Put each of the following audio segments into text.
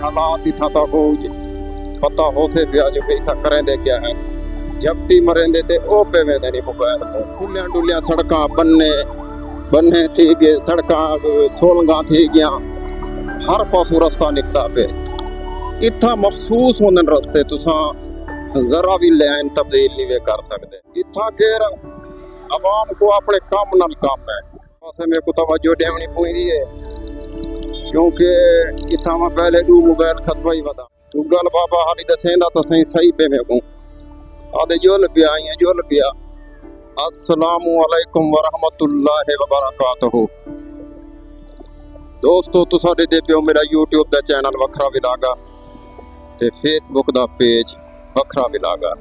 हालात इथा तो को पता हो से पिया जो भी इथा करेंदे क्या है जबटी मरेंदे ते ओ पे वेंदे नहीं मोबाइल तो खुलियां डुलियां सड़कां बन्ने थी गए सड़कां सोलंगा थी गया हर पासों रास्ता निकता पे इथा मखसूस होंदे रस्ते तुसा जरा भी लाइन तब्दील नहीं वे कर सकते इथा केर अवाम को अपने काम नाल काम है पासे में को तवज्जो देवनी पई है क्योंकि इथा में पहले दू मोबाइल खसवाई वदा गूगल बाबा हाली दसेंदा तो सही पे में को आदे जो लपिया अस्सलामु अलैकुम व रहमतुल्लाहि व बरकातहू। दोस्तों तुसा दे पियो मेरा यूट्यूब दा चैनल वखरा विलागा ते फेसबुक दा पेज वखरा विलागा।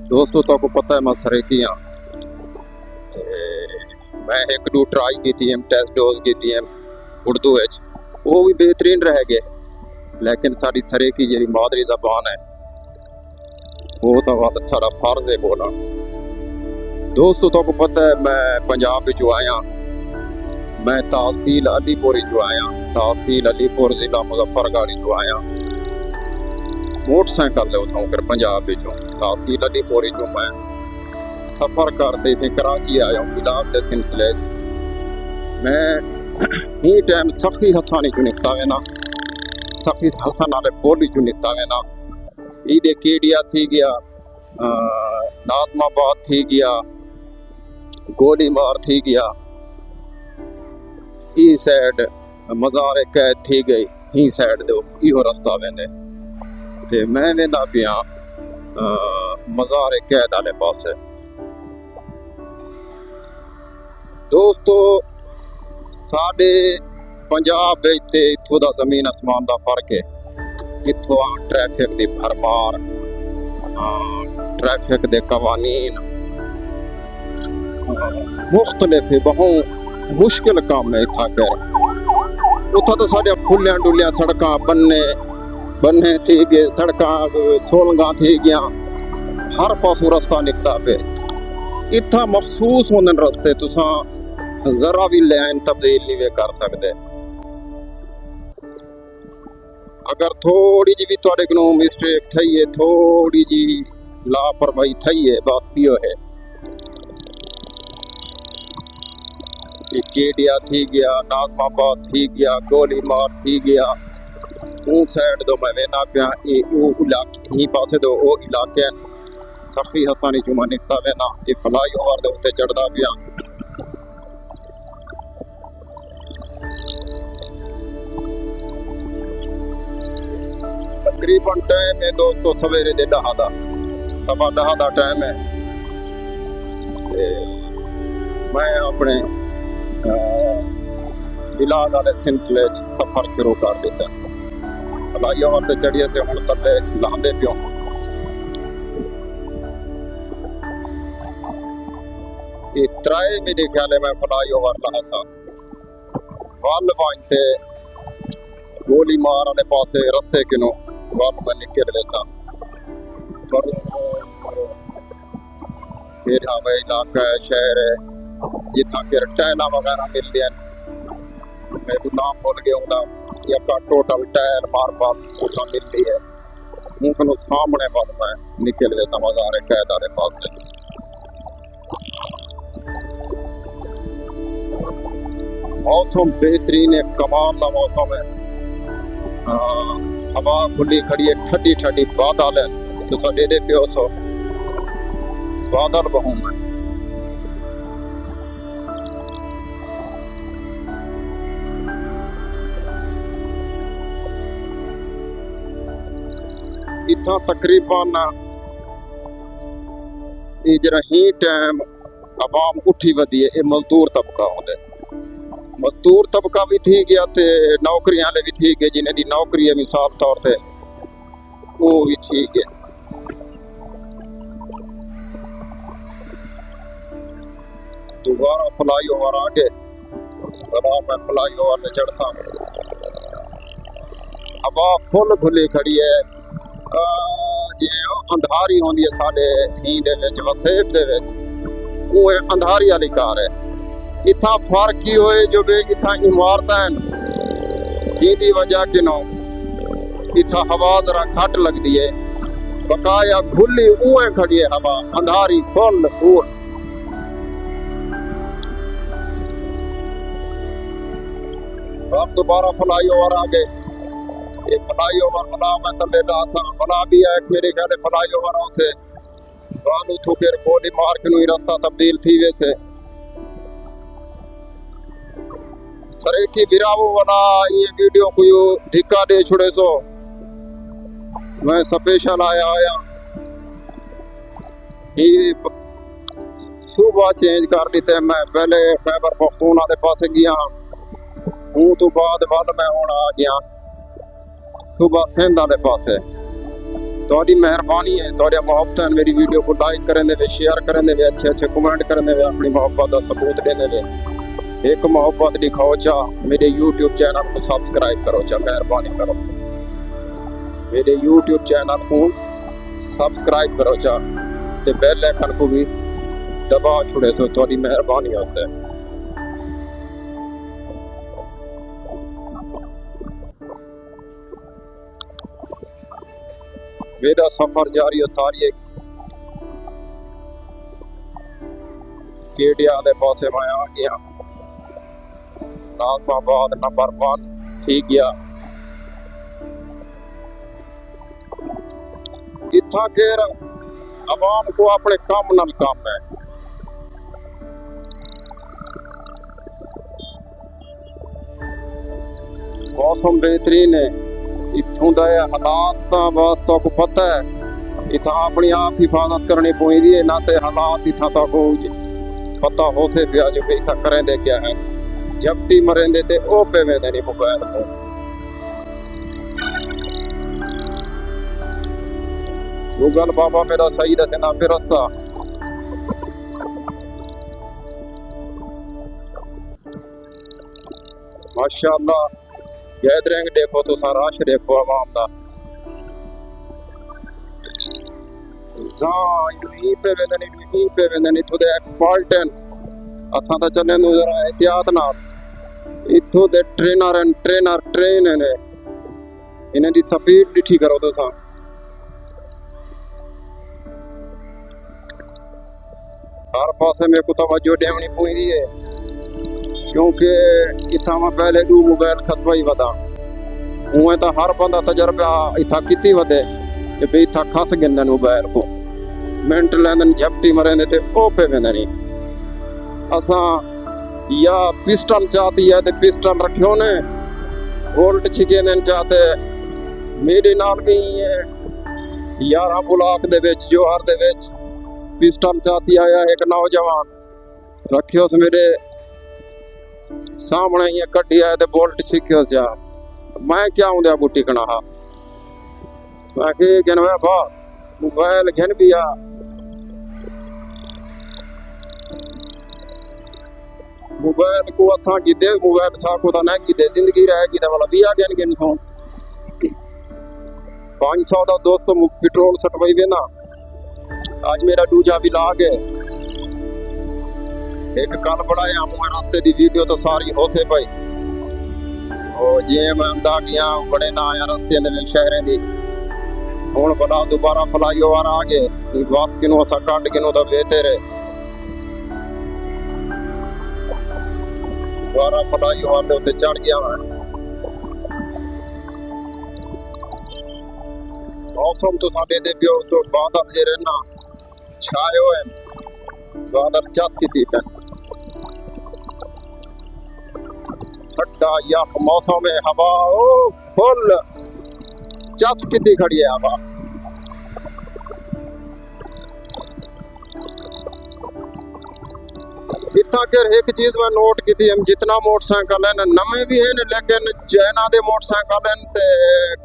दोस्तों तो को पता है मैं सरेकियां मैं एक दो ट्राई की थी टेस्ट डोज की थी उर्दू वो भी बेहतरीन रह गए लेकिन साड़ी सरे की जी मादरी जबान है वो तो सारा फर्ज है बोला। दोस्तों तो को पता है मैं पंजाब जो आया मैं तहसील अलीपुर जो आया तहसील अलीपुर जिला मुजफ्फरगढ़ जो आया मोटरसाइकिल ले उठाऊँ फिर पंजाब जो तहसील अलीपुर जो मैं सफ़र करते थे कराची आया हूँ इलाज के सिलसिले मैं ही टाइम सखी हसानी चो निकता है ना सखी हसन वाले बोली चो निकता है ना ईदे केडिया थी गया नाजमाबाद थी गया गोली मार थी गया ई साइड मज़ार कैद थी गई ही साइड दो इहो रास्ता वेंदे ते मैं वेंदा पिया मज़ार कैद वाले पासे। दोस्तों साढ़े पंजाब इत्थों दा जमीन आसमान दा फर्क है इत्थों ट्रैफिक दी भरमार ट्रैफिक दे कवानीन मुख्तलिफ बहु मुश्किल काम है इत्था कर उथा तो साढ़े खुलियां डुलियां सड़कां बन्ने थी गए सड़कां सोलंगा थी गया हर पासों रास्ता निकता पे इत्था मखसूस होंदे रस्ते तुसा जरा भी लाइन तब्दील नहीं वे कर सकते अगर थोड़ी जी भी थोड़े को मिस्टेक थी है थोड़ी जी लापरवाही थी है बस यो है केडिया थी गया नाजमाबाद थी गया गोली मार थी गया साइड दो मैं वेना पिया ही पासे दो वो इलाके सखी हसानी चुमा निकता वेना ये फ्लाई ओवर दे उत्ते चढ़दा पिया तकरीबन टाइम है दोस्तों सवेरे दे 10 दा सवा 10 दा टाइम है मैं अपने इलाज वाले सिलसिले सफर शुरू कर दिता फ्लाई ओवर ते चढ़िए से हुण थल्ले लांदे पियो ये त्राए मेरे ख्याल मैं फ्लाई ओवर लहा सा वल वांते गोली मार वाले पासे रस्ते किनो वल में निकल सा पर फिर हवा इलाका है शहर है जितना फिर टायला वगैरह मिलते हैं मैं तो नाम भूल गया हूँ या का टोटल टायर मार बात उठा मिलती है मुंह सामने वाल में निकल सा मज़ार कैद वाले पास मौसम बेहतरीन है कमाल का मौसम है हवा खुली खड़ी है ठंडी ठंडी बादल है तो साडे दे पियो सो बादल बहु में इतना तकरीबन ये जरा ही टाइम आवाम उठी वधी है ये मजदूर तबका होंगे मजदूर तबका भी थी गया ते नौकरी वाले भी थी गए जिन्हें दी नौकरी है मिसाल तौर पे वो भी ठीक है। दोबारा फ्लाई ओवर आगे मैं फ्लाई ओवर पे चढ़ता हवा फुल खुली खड़ी है अंधारी होंदी है साडे नींद विच वसेब दे विच वो अंधारी वाली कार है इतना फर्क ही होए जो बे इतना इमारत हैं जिंदी वजह किनो इतना हवा जरा घट लगती है, बकाया खुली उए खड़ी है हवा, अंधारी फुल फूल। अब दोबारा फ्लाई ओवर आ गए। ये फ्लाई ओवर बना मैं तले डासा बना भी है मेरे ख्याल फ्लाई ओवर से बालू थूके गोली मार के रास्ता तब्दील थी वैसे सरे की बिरावो वाला ये वीडियो को यो धिक्का दे छुड़े सो मैं स्पेशल आया ये सुबह चेंज कर दी थे। मैं पहले खैबर पख्तूनख्वा के पास गया हूँ तो बाद मैं हूँ आ गया सुबह सिंध के पास। थोड़ी मेहरबानी है, थोड़ी मोहब्बत है, मेरी वीडियो को लाइक करने दे, शेयर करने दे, अच्छे अच्छे कमेंट करने दे, अपनी मोहब्बत का सबूत देने दे। एक मोहब्बत दिखाओ चा, मेरे YouTube चैनल को सब्सक्राइब करो चा, मेहरबानी करो मेरे YouTube चैनल को सब्सक्राइब करो चा, ते बेल आइकन को भी दबा छुड़े सो, थोड़ी मेहरबानी हो से। मेरा सफर जारी है सारी केडिया दे पासे मैं आ गया, नाजमाबाद नंबर 1 ठीक गया। इतना केर अवाम को अपने काम नाल काम है। मौसम बेहतरीन है, इतों का हालात बस तो को पता है, इतना अपनी आप हिफाजत करनी पवेगी है ना, तो हालात इतना तो को पता हो से पिया जो इतना करें दे क्या है। जबटी मरेंदे ते ओ पे में नहीं मोबाइल को गूगल बाबा मेरा सही रहते ना फिर रास्ता। माशाअल्लाह गैदरिंग देखो तो सारा रश देखो आवाम दा, यहीं पे वेंदे इथों दे एक्सपर्टन असां ता चले नु जरा एहतियात नाल। इथों दे ट्रेनर ट्रेन ने इन्हां दी स्पीड डिठी करो तो सा हर पासे में को तवज्जो देवनी पवेंदी है, क्योंकि इतना मैं पहले 2 मोबाइल खसवाई वदा उए तो हर बंदा तजर्बा इतना किती वदे कि भाई इतना खस गिंदन मोबाइल को मिनट लेंदन झपटी मरेंदे ते ओ पे वेंदे नहीं। असा या पिस्टल चाहती है तो पिस्टल रखियो ने वोल्ट छिके ने चाहते मेरे नाल भी है 11 ब्लॉक दे विच जोहर दे विच पिस्टल चाहती आया एक नौजवान रखियो मेरे सामने ये कटी आए तो बोल्ट छिक्यो जा मैं क्या हूं बूटी कना हा मैं के भा मोबाइल घन भी आ मोबाइल को असा गिदे मोबाइल सा को ना गिदे जिंदगी रहेगी तो वाला भी आ गया गिन सो 500 का दोस्त पेट्रोल सटवाई देना। आज मेरा दूजा भी लाग है एक कल बनाया मुझे रास्ते की वीडियो तो सारी हो से भाई और जे मैं अंदागियां बड़े ना आया रास्ते ने शहरें दी हुन बड़ा दोबारा फ्लाई ओवर आ गए बस किनो असा कट किनो तो बेहतर है दोबारा फ्लाई ओवर दे उत्ते चढ़ गया मैं। मौसम तो साडे दे पियो तो बादल जे रहना छायो है बादल चस की थी ठंडा या मौसम में हवा ओ फुल चस कितनी खड़ी है हवा। इतना कर एक चीज मैं नोट की थी हम जितना मोटरसाइकिल है नमे भी है लेकिन जैना दे मोटरसाइकिल है ते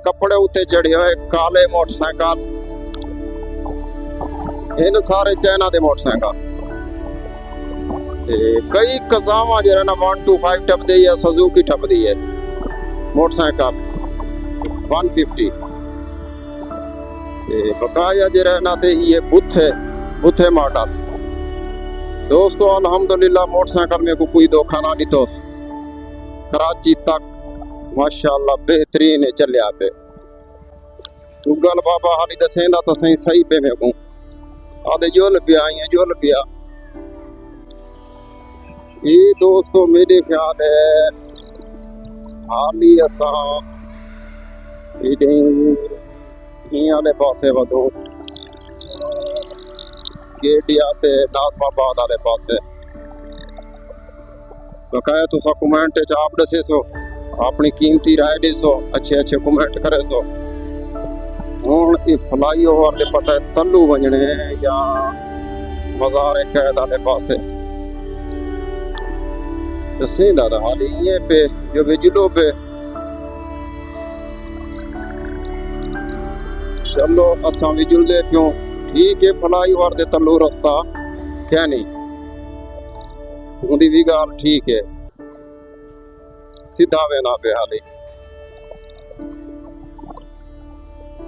कपड़े उत्ते चढ़े हुए काले मोटरसाइकिल इन सारे चाइना दे मोटरसाइकिल कई कजामा जरा ना 125 टप दी है सुजुकी टप दी है मोटरसाइकिल 150 बकाया जरा ना ते ये बुथे मॉडल। दोस्तों अल्हम्दुलिल्लाह मोटरसाइकिल में को कोई धोखा ना दितो कराची तक माशाअल्लाह बेहतरीन है चलिया पे गूगल बाबा हाली दसेंदा तो सही पे में को आदे जुल पिया ये दोस्तों मेरे ख्याल है हाली असा आले पासे वधो गेटिया ते नाज़माबाद आले पासे बकाया तुसा कमेंट च आप दसे सो अपनी कीमती राय दसो अच्छे कमेंट करे सो हुण ये फ्लाई ओवर दे पता तल्लू वजने या मज़ार कैद आले पासे दसें दादा हाली ये पे जो विजुलो पे चलो असा विजुल दे क्यों ठीक है फ्लाई ओवर दे तल्लू रास्ता क्या नहीं उनकी भी गाल ठीक है सीधा वेना पे हाली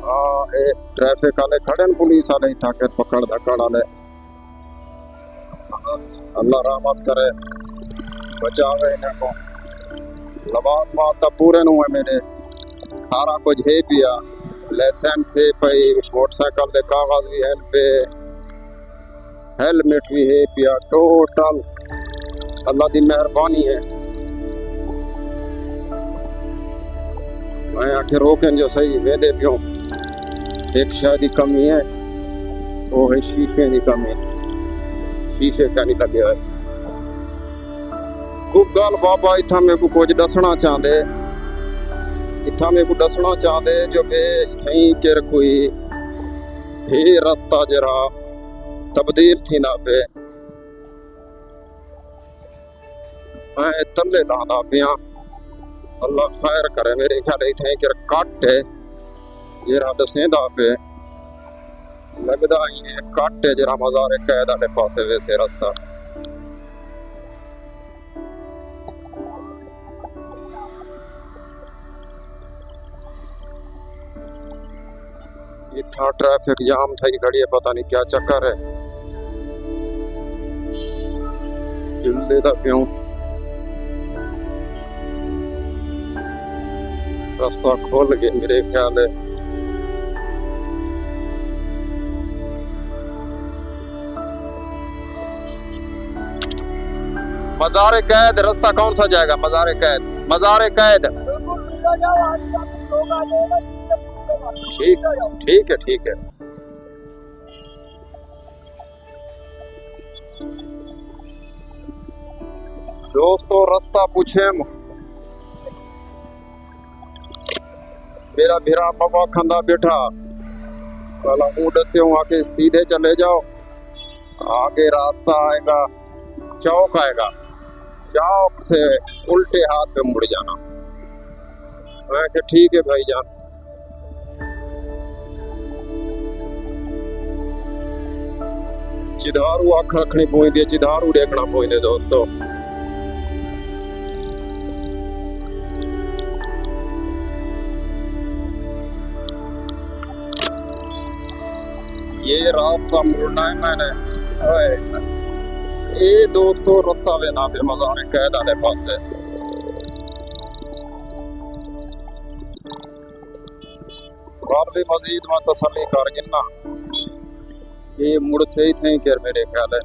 हाँ ट्रैफिक वाले खड़े पुलिस वाले ठाकर पकड़ धक्कड़ वाले अल्लाह रहमत करे बचावे इन्हें को लबास माता पूरे नु है मेरे सारा कुछ है पिया लाइसेंस है पई मोटरसाइकिल दे कागज भी है पे हेलमेट भी है पिया टोटल अल्लाह की मेहरबानी है मैं आखिर रोकन जो सही वेदे पियो एक शायद कमी है वो है शीशे की कमी शीशे का नहीं लगे है गल बाबा इतना मेरे को कुछ दसना चाहते जो कि यहीं के कोई ही रास्ता जरा तब्दील थी ना पे मैं तले लादा पिया अल्लाह खैर करे मेरे ख्याल इतने के कट है जरा दसेंदा पे लगदा ही कट है जरा मज़ार कैद आले पासे वैसे रास्ता इतना ट्रैफिक जाम थी खड़ी है पता नहीं क्या चक्कर है जल्दी दा क्यों रास्ता खोल गए मेरे ख्याल है मज़ार कैद रास्ता कौन सा जाएगा मज़ार कैद ठीक है दोस्तों रास्ता पूछे मेरा भिरा बाबा खंदा बैठा वाला मुंह दसे आके सीधे चले जाओ आगे रास्ता आएगा चौक से उल्टे हाथ पे मुड़ जाना मैं कि ठीक है भाईजान चिदारू अख रखनी पोइंदी है चिदारू देखना पोइंदे दोस्तों ये रास्ता मुड़ना है मैंने ये दोस्तों रास्ता लेना पे मज़ार कैद आले पास है भी मजीद में तसल्ली कर गिनना ये मुड़ से ही थे क्या मेरे ख्याल है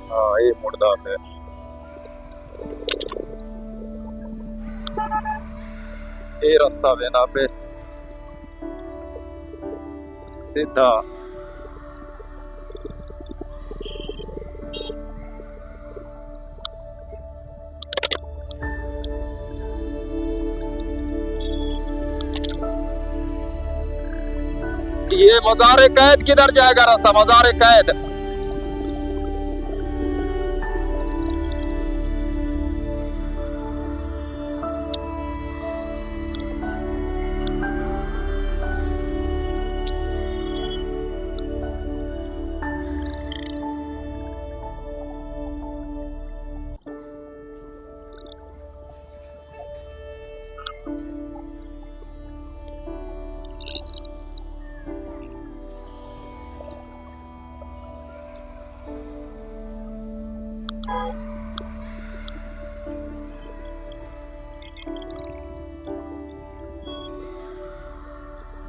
हाँ ये मुड़दा है ये रास्ता लेना पे सीधा ये मज़ार कैद किधर जाएगा रास्ता मज़ार कैद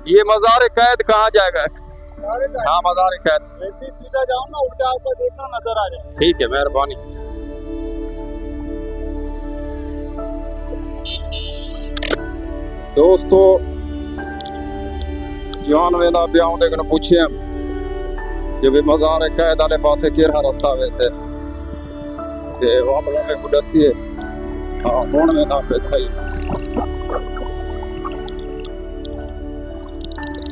ये मज़ार कैद कहाँ जाएगा? हाँ मज़ार कैद। सीधा जाओ ना, उल्टा आपको देखना नजर आ जाए। ठीक है, मेहरबानी। दोस्तों जान वेला ब्याह देखने पूछे हम जब मज़ार कैद आले पासे केरा रास्ता वैसे ते वापला में गुडसी है। हाँ कौन में ना पे सही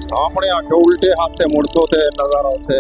सामने आके उल्टे हाथ से मुड़तो थे नजारा से